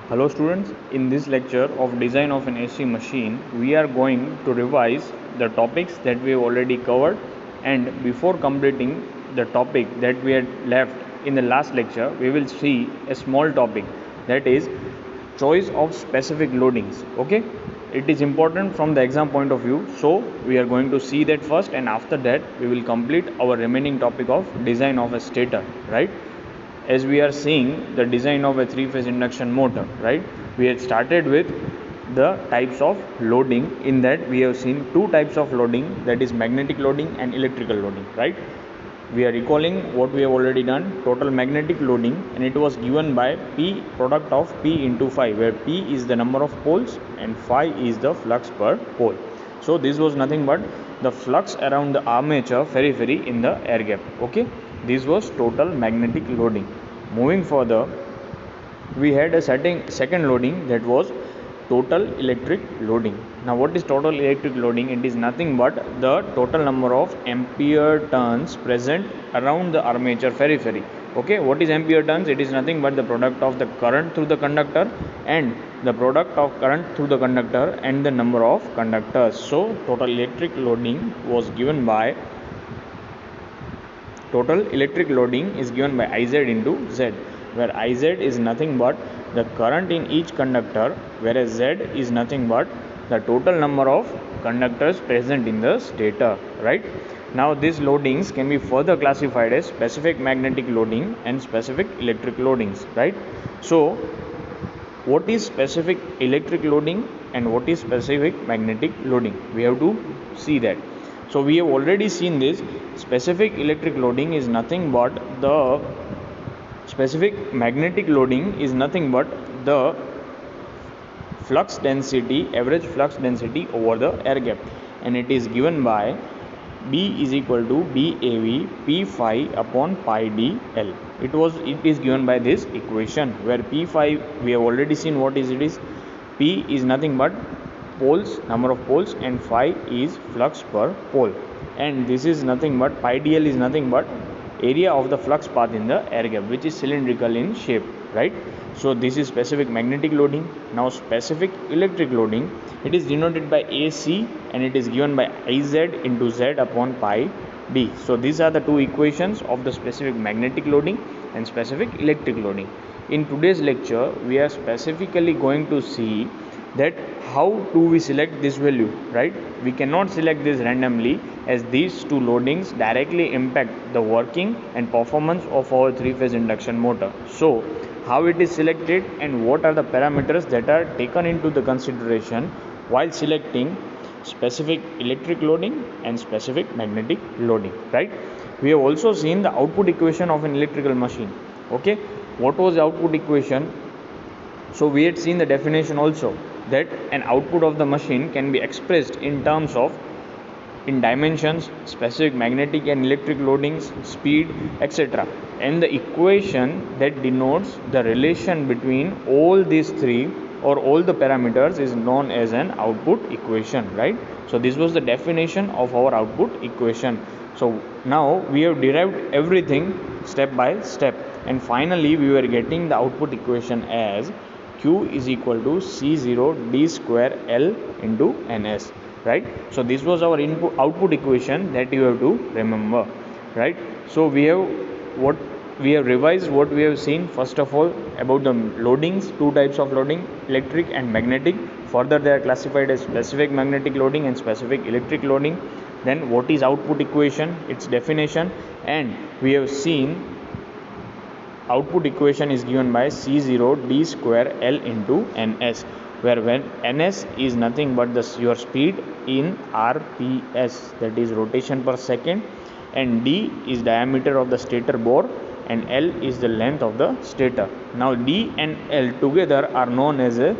Hello students, in this lecture of design of an AC machine, we are going to revise the topics that we have already covered, and before completing the topic that we had left in the last lecture, we will see a small topic, that is choice of specific loadings. Okay, it is important from the exam point of view, so we are going to see that first, and after that we will complete our remaining topic of design of a stator, right? As we are seeing the design of a three-phase induction motor, right? We had started with the types of loading. In that we have seen two types of loading, that is magnetic loading and electrical loading, right? We are recalling what we have already done, total magnetic loading, and it was given by P product of P into phi, where P is the number of poles and phi is the flux per pole. So this was nothing but the flux around the armature periphery in the air gap. Okay, this was total magnetic loading. Moving further, we had a second loading, that was total electric loading. Now what is total electric loading? It is nothing but the total number of ampere turns present around the armature periphery. Okay, what is ampere turns? It is nothing but the product of the current through the conductor and the product of current through the conductor and the number of conductors. So total electric loading was given by total electric loading is given by Iz into Z, where Iz is nothing but the current in each conductor, whereas Z is nothing but the total number of conductors present in the stator, right? Now these loadings can be further classified as specific magnetic loading and specific electric loadings, right? So what is specific electric loading and what is specific magnetic loading? We have to see that. So we have already seen this. Specific electric loading is nothing but the specific magnetic loading is nothing but the flux density, average flux density over the air gap, and it is given by B is equal to BAV P phi upon pi dl. It is given by this equation, where P phi we have already seen what is it is. P is nothing but poles, number of poles, and phi is flux per pole, and this is nothing but pi dl is nothing but area of the flux path in the air gap, which is cylindrical in shape, right? So this is specific magnetic loading. Now specific electric loading, it is denoted by AC and it is given by Iz into Z upon pi d. So these are the two equations of the specific magnetic loading and specific electric loading. In today's lecture we are specifically going to see that how do we select this value, right? We cannot select this randomly, as these two loadings directly impact the working and performance of our three-phase induction motor. So how it is selected and what are the parameters that are taken into the consideration while selecting specific electric loading and specific magnetic loading, right? We have also seen the output equation of an electrical machine. Okay, what was the output equation? So we had seen the definition also, that an output of the machine can be expressed in terms of in dimensions, specific magnetic and electric loadings, speed, etc. And the equation that denotes the relation between all these three or all the parameters is known as an output equation, right? So this was the definition of our output equation. So now we have derived everything step by step, and finally we were getting the output equation as Q is equal to C0 d square L into Ns, right? So this was our input output equation that you have to remember, right? So we have revised what we have seen. First of all, about the loadings, two types of loading, electric and magnetic. Further they are classified as specific magnetic loading and specific electric loading. Then what is output equation, its definition, and we have seen output equation is given by C0 d square L into Ns, where when Ns is nothing but your speed in RPS, that is rotation per second, and d is diameter of the stator bore, and L is the length of the stator. Now d and L together are known as the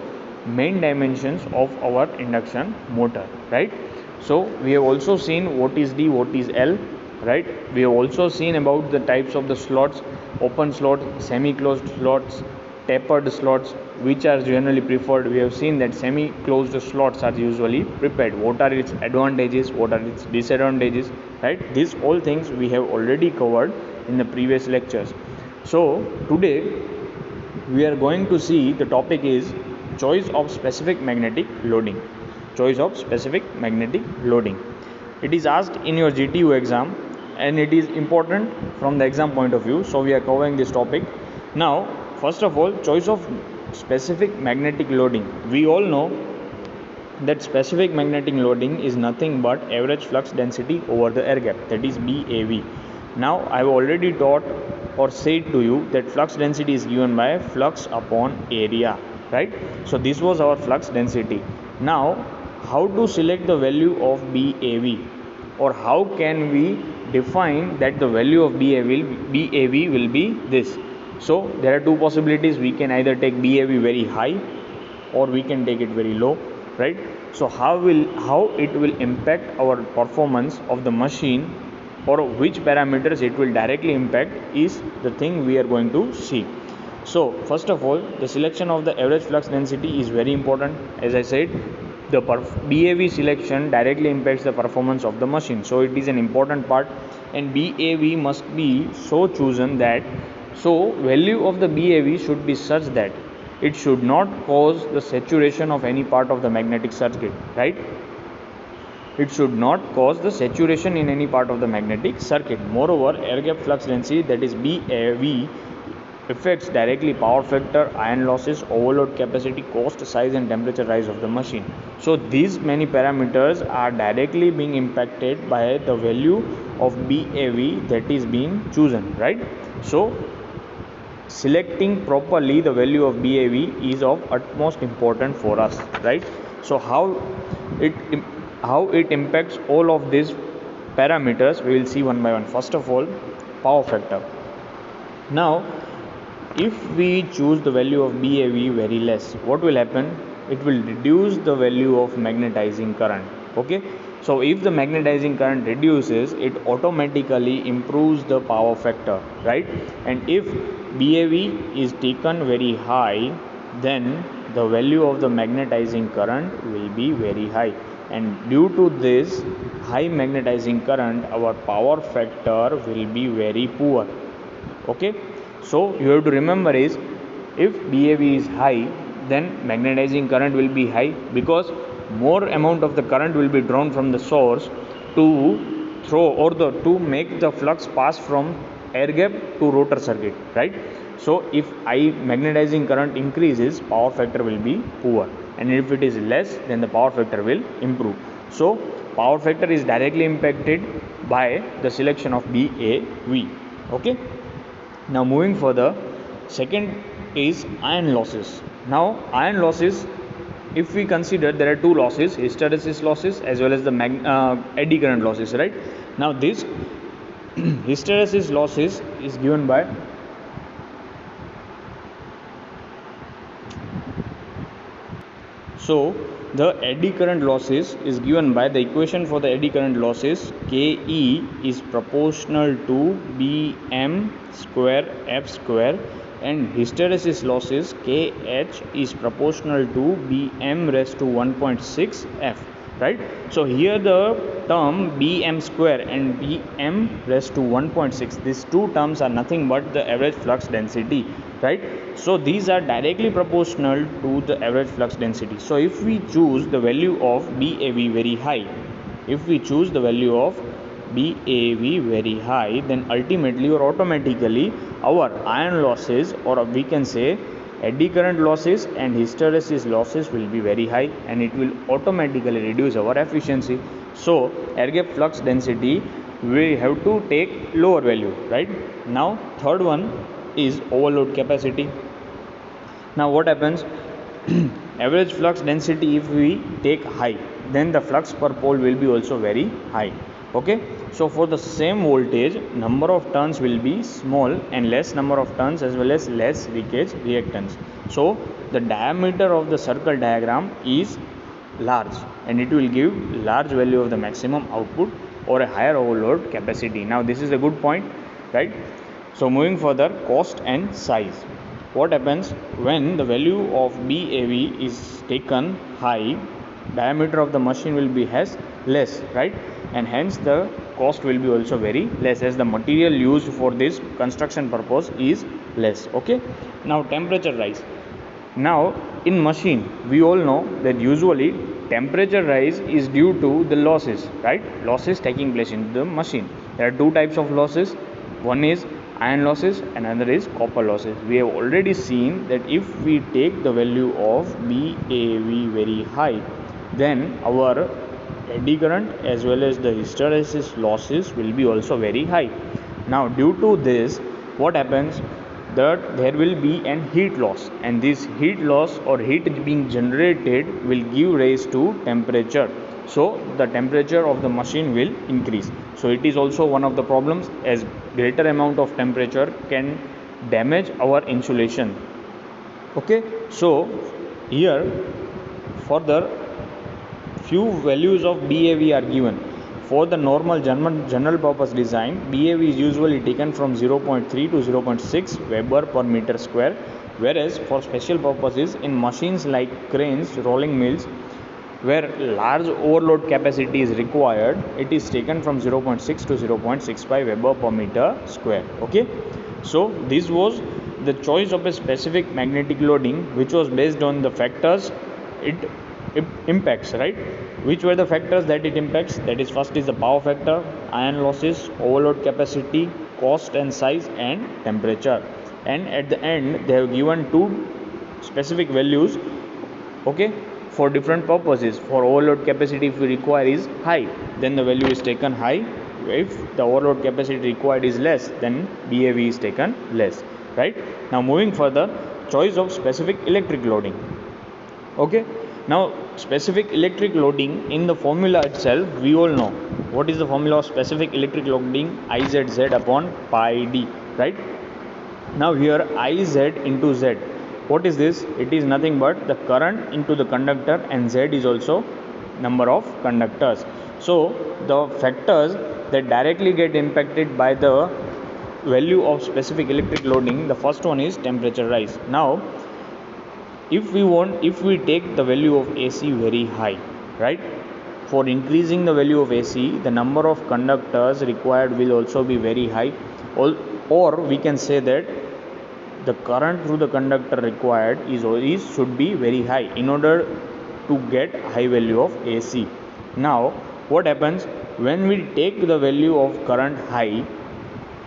main dimensions of our induction motor, right? So we have also seen what is d, what is L, right? We have also seen about the types of the slots, open slot, semi-closed slots, tapered slots, which are generally preferred. We have seen that semi-closed slots are usually prepared. What are its advantages, what are its disadvantages, right? These all things we have already covered in the previous lectures. So today we are going to see the topic is choice of specific magnetic loading. Choice of specific magnetic loading. It is asked in your GTU exam and it is important from the exam point of view. So we are covering this topic. Now, first of all, choice of specific magnetic loading. We all know that specific magnetic loading is nothing but average flux density over the air gap, that is BAV. Now I have already taught or said to you that flux density is given by flux upon area, right? So this was our flux density. Now how to select the value of BAV, or how can we define that the value of BAV will be this? So there are two possibilities. We can either take BAV very high or we can take it very low, right? So how it will impact our performance of the machine, or which parameters it will directly impact, is the thing we are going to see. So first of all, the selection of the average flux density is very important. As I said, the BAV selection directly impacts the performance of the machine, so it is an important part, and BAV must be so chosen that, so value of the BAV should be such that it should not cause the saturation of any part of the magnetic circuit, right? It should not cause the saturation in any part of the magnetic circuit. Moreover, air gap flux density, that is BAV, affects directly power factor, iron losses, overload capacity, cost, size and temperature rise of the machine. So these many parameters are directly being impacted by the value of BAV that is being chosen, right? So selecting properly the value of BAV is of utmost importance for us, right? So how it impacts all of these parameters, we will see one by one. First of all, power factor. Now if we choose the value of BAV very less, what will happen? It will reduce the value of magnetizing current. Okay, so if the magnetizing current reduces, it automatically improves the power factor, right? And if BAV is taken very high, then the value of the magnetizing current will be very high, and due to this high magnetizing current, our power factor will be very poor. Okay, so you have to remember is, if BAV is high, then magnetizing current will be high, because more amount of the current will be drawn from the source to throw or to make the flux pass from air gap to rotor circuit, right? So if magnetizing current increases, power factor will be poor, and if it is less, then the power factor will improve. So power factor is directly impacted by the selection of BAV. Okay. Now moving further, second is iron losses. Now iron losses, if we consider, there are two losses, hysteresis losses as well as the eddy current losses, right? Now this hysteresis losses is given by the eddy current losses is given by the equation for the eddy current losses. KE is proportional to BM square F square, and hysteresis losses KH is proportional to BM raised to 1.6 F, right? So here the term BM square and BM raised to 1.6, these two terms are nothing but the average flux density, right? So these are directly proportional to the average flux density. So if we choose the value of BAV very high, then ultimately or automatically our iron losses, or we can say eddy current losses and hysteresis losses, will be very high, and it will automatically reduce our efficiency. So air gap flux density, we have to take lower value, right? Now third one is overload capacity. Now what happens? Average flux density, if we take high, then the flux per pole will be also very high. Okay, so for the same voltage, number of turns will be small and less number of turns as well as less leakage reactance. So the diameter of the circle diagram is large, and it will give large value of the maximum output or a higher overload capacity. Now this is a good point, right? So moving further, cost and size. What happens when the value of BAV is taken high? Diameter of the machine will be less, right? And hence the cost will be also very less, as the material used for this construction purpose is less. Okay, now temperature rise. Now in machine we all know that usually temperature rise is due to the losses, right? Losses taking place in the machine. There are two types of losses. One is iron losses and another is copper losses. We have already seen that if we take the value of BAV very high, then our eddy current as well as the hysteresis losses will be also very high. Now due to this, what happens, that there will be an heat loss, and this heat loss or heat being generated will give rise to temperature. So the temperature of the machine will increase. So it is also one of the problems, as greater amount of temperature can damage our insulation. Okay, so here further few values of BAV are given. For the normal general purpose design, BAV is usually taken from 0.3 to 0.6 Weber per meter square, whereas for special purposes in machines like cranes, rolling mills, where large overload capacity is required, it is taken from 0.6 to 0.65 Weber per meter square. Okay, so this was the choice of a specific magnetic loading, which was based on the factors it impacts, right? Which were the factors that it impacts? That is, first is the power factor, iron losses, overload capacity, cost and size, and temperature. And at the end they have given two specific values, okay, for different purposes. For overload capacity, if we require is high, then the value is taken high. If the overload capacity required is less, then BAV is taken less, right? Now moving further, choice of specific electric loading. Okay, now specific electric loading, in the formula itself we all know what is the formula of specific electric loading: Izz upon pi d, right? Now here Iz into Z, what is this? It is nothing but the current into the conductor, and Z is also number of conductors. So the factors that directly get impacted by the value of specific electric loading, the first one is temperature rise. Now if we take the value of AC very high, right? For increasing the value of AC, the number of conductors required will also be very high, or we can say that the current through the conductor required is should be very high in order to get high value of AC. Now what happens when we take the value of current high?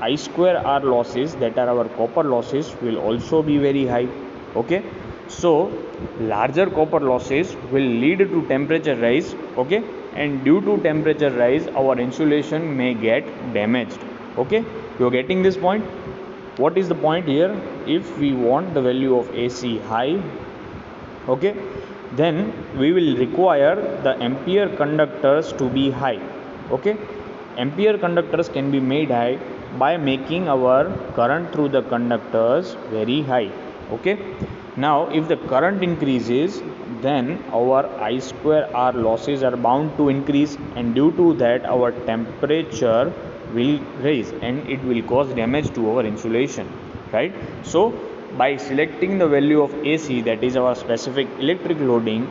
I square R losses, that are our copper losses, will also be very high. Okay, so larger copper losses will lead to temperature rise. Okay, and due to temperature rise, our insulation may get damaged. Okay, you are getting this point? What is the point here? If we want the value of AC high, okay, then we will require the ampere conductors to be high. Okay, ampere conductors can be made high by making our current through the conductors very high. Okay, now if the current increases, then our I square R losses are bound to increase, and due to that our temperature will rise and it will cause damage to our insulation, right? So by selecting the value of AC, that is our specific electric loading,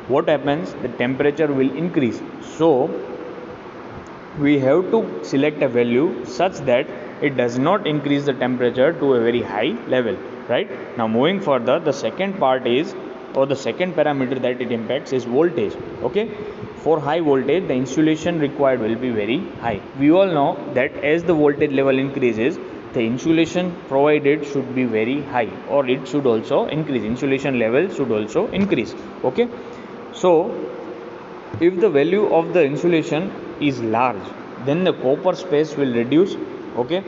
what happens? The temperature will increase. So we have to select a value such that it does not increase the temperature to a very high level, right? Now moving further, the second part is, or the second parameter that it impacts is voltage. Okay, for high voltage, the insulation required will be very high. We all know that as the voltage level increases, the insulation provided should be very high, or it should also increase. Insulation level should also increase. Okay, so if the value of the insulation is large, then the copper space will reduce. Okay,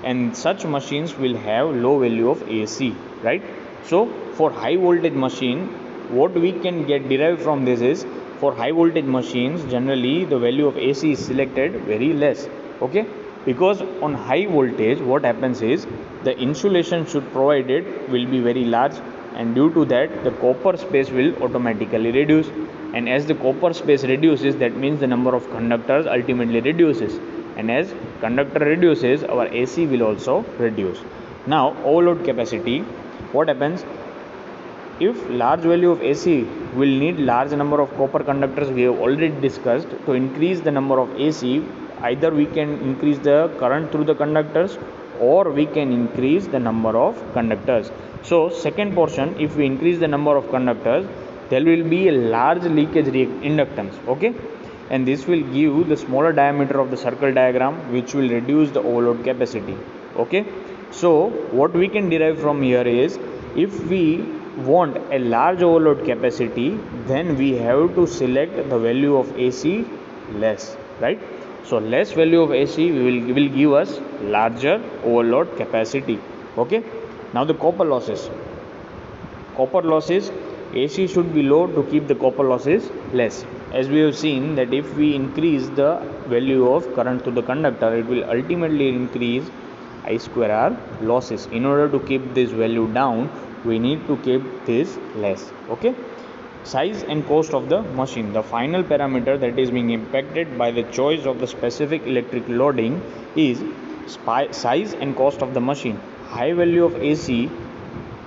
and such machines will have low value of AC, right? So for high voltage machine, what we can get derived from this is, for high voltage machines generally the value of AC is selected very less. Okay, because on high voltage what happens is, the insulation should provided will be very large, and due to that the copper space will automatically reduce, and as the copper space reduces, that means the number of conductors ultimately reduces, and as conductor reduces, our AC will also reduce. Now overload capacity, what happens? If large value of AC will need large number of copper conductors, we have already discussed, to increase the number of AC, either we can increase the current through the conductors, or we can increase the number of conductors. So second portion, if we increase the number of conductors, there will be a large leakage inductance, okay, and this will give the smaller diameter of the circle diagram, which will reduce the overload capacity, okay. So what we can derive from here is, if we want a large overload capacity, then we have to select the value of AC less, right? So less value of AC will give us larger overload capacity, okay. Now the copper losses. Copper losses, AC should be low to keep the copper losses less. As we have seen that if we increase the value of current to the conductor, it will ultimately increase I square R losses. In order to keep this value down, we need to keep this less, okay. Size and cost of the machine. The final parameter that is being impacted by the choice of the specific electric loading is size and cost of the machine. High value of AC,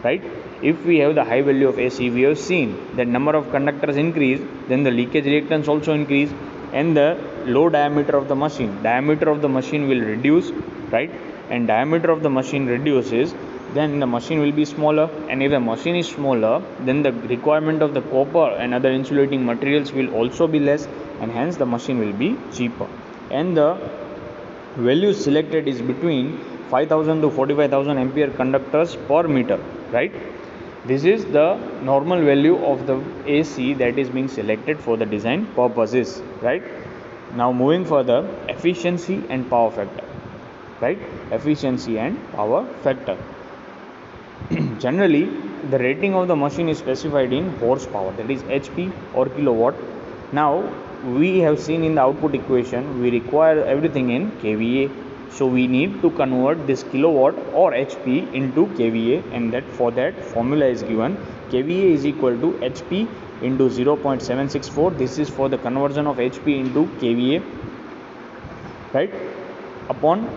right? If we have the high value of AC, we have seen that number of conductors increase, then the leakage reactance also increase, and the low diameter of the machine will reduce, right? And diameter of the machine reduces, then the machine will be smaller, and if the machine is smaller, then the requirement of the copper and other insulating materials will also be less, and hence the machine will be cheaper. And the value selected is between 5000 to 45,000 ampere conductors per meter, right? This is the normal value of the AC that is being selected for the design purposes, right? Now moving further, efficiency and power factor, right? Efficiency and power factor. Generally, the rating of the machine is specified in horsepower, that is HP or kilowatt. Now, we have seen in the output equation, we require everything in kVA. So we need to convert this kilowatt or HP into kVA, and that for that formula is given. kVA is equal to HP into 0.764. This is for the conversion of HP into kVA, right? Upon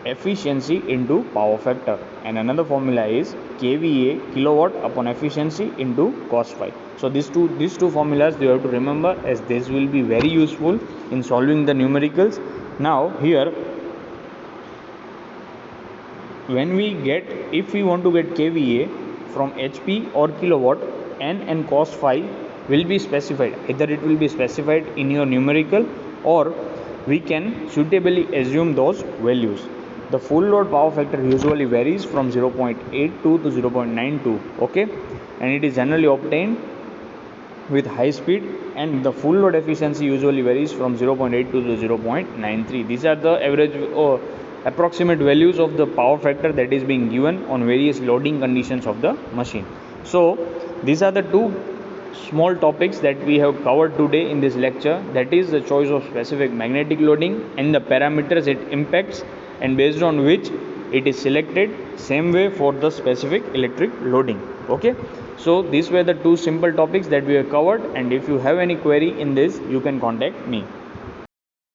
efficiency into power factor, and another formula is kVA kilowatt upon efficiency into cos phi. So these two formulas you have to remember, as this will be very useful in solving the numericals. Now here, if we want to get kVA from HP or kilowatt, N and cos phi will be specified. Either it will be specified in your numerical, or we can suitably assume those values. The full load power factor usually varies from 0.82 to 0.92, okay, and it is generally obtained with high speed, and the full load efficiency usually varies from 0.82 to 0.93. These are the average or approximate values of the power factor that is being given on various loading conditions of the machine. So these are the two small topics that we have covered today in this lecture, that is the choice of specific magnetic loading and the parameters it impacts, and based on which it is selected, same way for the specific electric loading, okay. So these were the two simple topics that we have covered, and if you have any query in this, you can contact me.